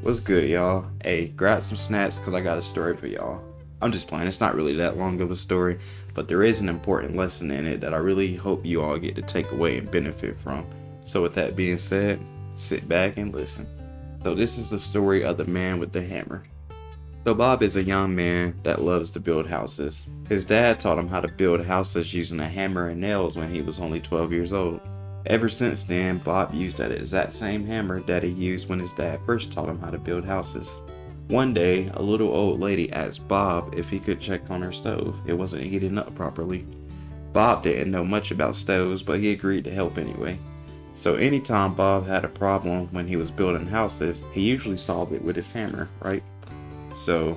What's good, y'all? Hey, grab some snacks because I got a story for y'all. I'm just playing, it's not really that long of a story, but there is an important lesson in it that I really hope you all get to take away and benefit from. So, with that being said, sit back and listen. So, this is the story of the man with the hammer. So, Bob is a young man that loves to build houses. His dad taught him how to build houses using a hammer and nails when he was only 12 years old. Ever since then, Bob used that exact same hammer that he used when his dad first taught him how to build houses. One day, a little old lady asked Bob if he could check on her stove. It wasn't heating up properly. Bob didn't know much about stoves, but he agreed to help anyway. So anytime Bob had a problem when he was building houses, he usually solved it with his hammer, right? So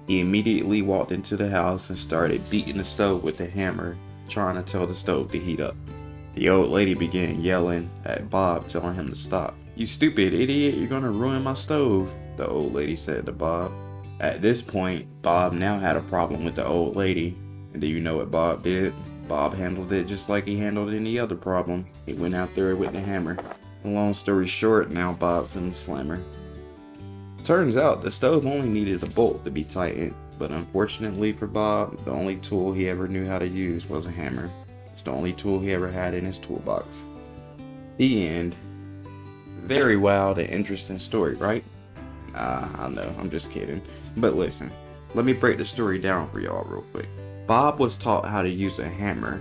he immediately walked into the house and started beating the stove with the hammer, trying to tell the stove to heat up. The old lady began yelling at Bob, telling him to stop. "You stupid idiot, you're gonna ruin my stove," the old lady said to Bob. At this point, Bob now had a problem with the old lady. And do you know what Bob did? Bob handled it just like he handled any other problem. He went out there with the hammer. Long story short, now Bob's in the slammer. Turns out the stove only needed a bolt to be tightened, but unfortunately for Bob, the only tool he ever knew how to use was a hammer. It's the only tool he ever had in his toolbox. The end. Very wild and interesting story, right? I know, I'm just kidding. But listen, let me break the story down for y'all real quick. Bob was taught how to use a hammer,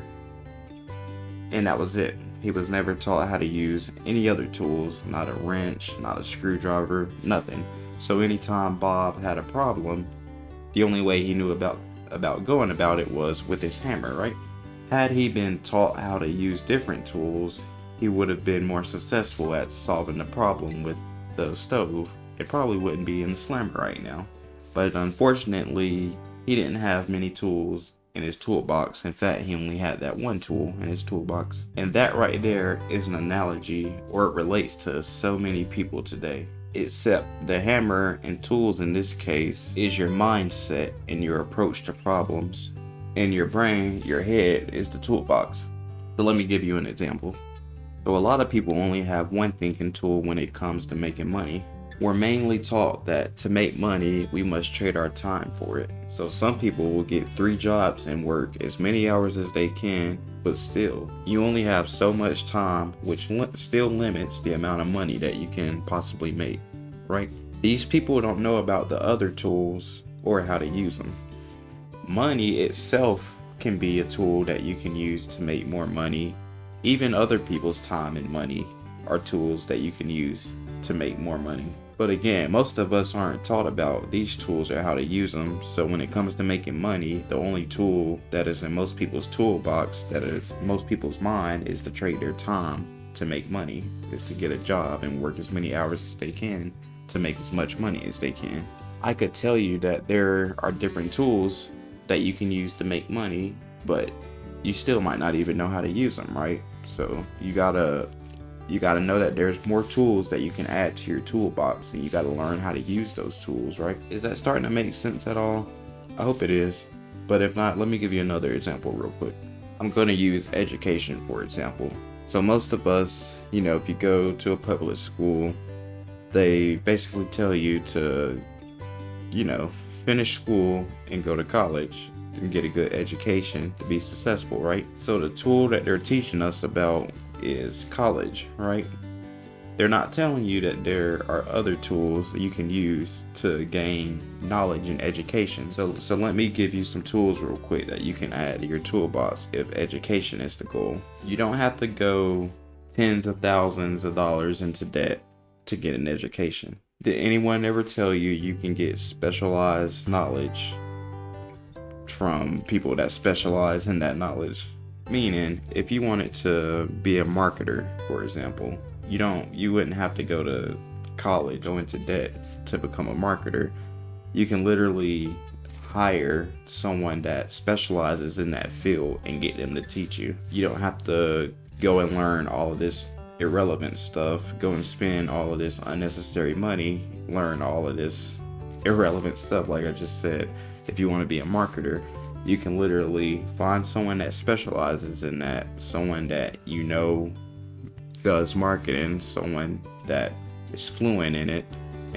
and that was it. He was never taught how to use any other tools, not a wrench, not a screwdriver, nothing. So anytime Bob had a problem, the only way he knew about going about it was with his hammer, right? Had he been taught how to use different tools, he would have been more successful at solving the problem with the stove. It probably wouldn't be in the slammer right now. But unfortunately, he didn't have many tools in his toolbox. In fact, he only had that one tool in his toolbox. And that right there is an analogy, or it relates to so many people today. Except the hammer and tools in this case is your mindset and your approach to problems. And your brain, your head, is the toolbox. So let me give you an example. So a lot of people only have one thinking tool when it comes to making money. We're mainly taught that to make money, we must trade our time for it. So some people will get 3 jobs and work as many hours as they can, but still, you only have so much time, which still limits the amount of money that you can possibly make, right? These people don't know about the other tools or how to use them. Money itself can be a tool that you can use to make more money. Even other people's time and money are tools that you can use to make more money. But again, most of us aren't taught about these tools or how to use them. So when it comes to making money, the only tool that is in most people's toolbox, that is most people's mind, is to trade their time to make money, is to get a job and work as many hours as they can to make as much money as they can. I could tell you that there are different tools that you can use to make money, but you still might not even know how to use them, right? So you gotta know that there's more tools that you can add to your toolbox, and you gotta learn how to use those tools, right? Is that starting to make sense at all? I hope it is. But if not, let me give you another example real quick. I'm gonna use education for example. So most of us, if you go to a public school, they basically tell you to, finish school and go to college and get a good education to be successful, right? So the tool that they're teaching us about is college, right? They're not telling you that there are other tools that you can use to gain knowledge and education. So let me give you some tools real quick that you can add to your toolbox if education is the goal. You don't have to go tens of thousands of dollars into debt to get an education. Did anyone ever tell you you can get specialized knowledge from people that specialize in that knowledge? Meaning, if you wanted to be a marketer, for example, you wouldn't have to go to college, go into debt to become a marketer. You can literally hire someone that specializes in that field and get them to teach you. You don't have to go and learn all of this irrelevant stuff, go and spend all of this unnecessary money, learn all of this irrelevant stuff like I just said. If you want to be a marketer, you can literally find someone that specializes in that, someone that does marketing, someone that is fluent in it,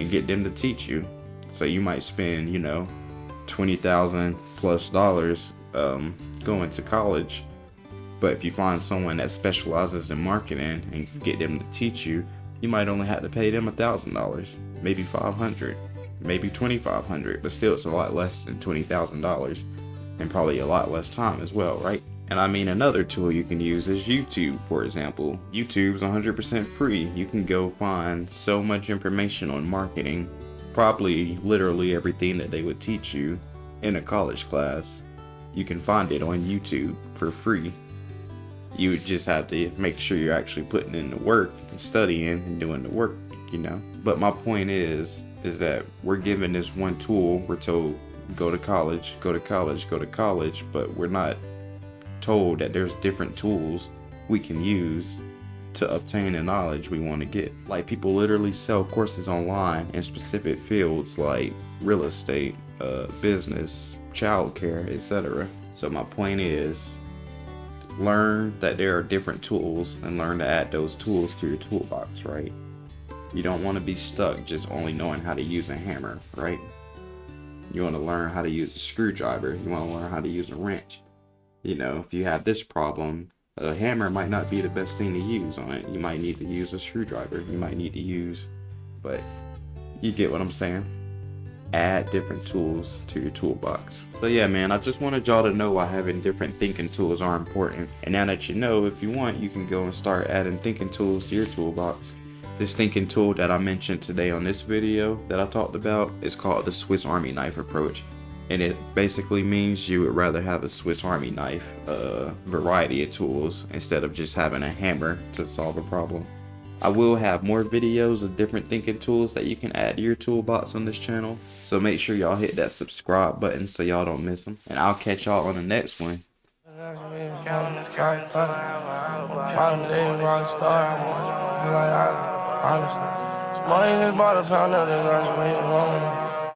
and get them to teach you. So you might spend, you know, $20,000 plus going to college, but if you find someone that specializes in marketing and get them to teach you, you might only have to pay them $1,000, maybe $500, maybe $2,500, but still it's a lot less than $20,000 and probably a lot less time as well, right? And I mean, another tool you can use is YouTube, for example. YouTube's 100% free. You can go find so much information on marketing, probably literally everything that they would teach you in a college class. You can find it on YouTube for free. You would just have to make sure you're actually putting in the work and studying and doing the work, you know. But my point is that we're given this one tool. We're told, go to college, go to college, go to college, but we're not told that there's different tools we can use to obtain the knowledge we want to get. Like, people literally sell courses online in specific fields like real estate, business, childcare, etc. So my point is, learn that there are different tools and learn to add those tools to your toolbox, right? You don't want to be stuck just only knowing how to use a hammer, right? You want to learn how to use a screwdriver. You want to learn how to use a wrench. You know, if you have this problem, a hammer might not be the best thing to use on it. You might need to use a screwdriver. You might need to use, but you get what I'm saying. Add different tools to your toolbox. So yeah, man, I just wanted y'all to know why having different thinking tools are important. And now that you know, if you want, you can go and start adding thinking tools to your toolbox. This thinking tool that I mentioned today on this video that I talked about is called the Swiss Army knife approach. And it basically means you would rather have a Swiss Army knife, variety of tools, instead of just having a hammer to solve a problem. I will have more videos of different thinking tools that you can add to your toolbox on this channel. So make sure y'all hit that subscribe button so y'all don't miss them. And I'll catch y'all on the next one. Honestly, money just bought a pound of the